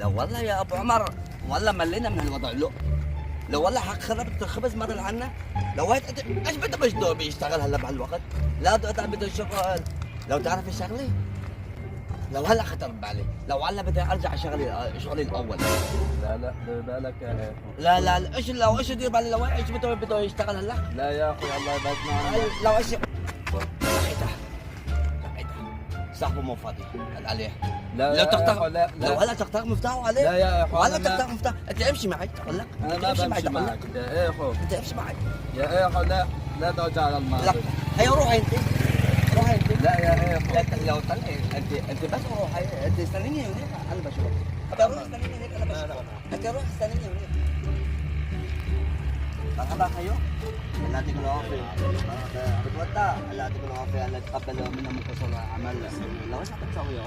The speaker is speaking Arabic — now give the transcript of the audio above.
لا والله يا ابو عمر، والله ملينا من هالوضع. لو والله حق خربت الخبز ما ادري عنه. لو هيك ايش بده مجدو بيشتغل هلا بهالوقت؟ لا بده الشغل. لو تعرف الشغله، لو هلا خطر ببالي، لو هلا بدي ارجع شغلي الاول. لا لا دير بالك يا اخي. لا ايش دير بالي؟ لو ايش بده يشتغل هلا؟ لا يا اخي الله يبعدنا عنك. لو ايش لقيتها صاحبه مو فاضي قال عليه. لا لو يا تختار اخي لا لو لا. هلا تختار مفتاحه عليه. لا يا اخي وهلا أنا ما- تختار مفتاح. انت امشي معي اقول لك. انا انت ما امشي معي بمشي اقول معك لك. يا اخي. انت امشي معي. يا اخي لا لا ترجع على لا الماضي. هي روحي انت. روحي انت. لا يا اخي. انت لو طلعي انت بس روحي. انت استنيني هناك انا بشوفك. انت روح استنيني هناك انا بشوفك. انت روح استنيني هناك. مرحبا خيو. الله يعطيك العافية. بتودع. الله يعطيك العافية. الله يتقبل منا من قصر العمل. لو ايش عم تسوي؟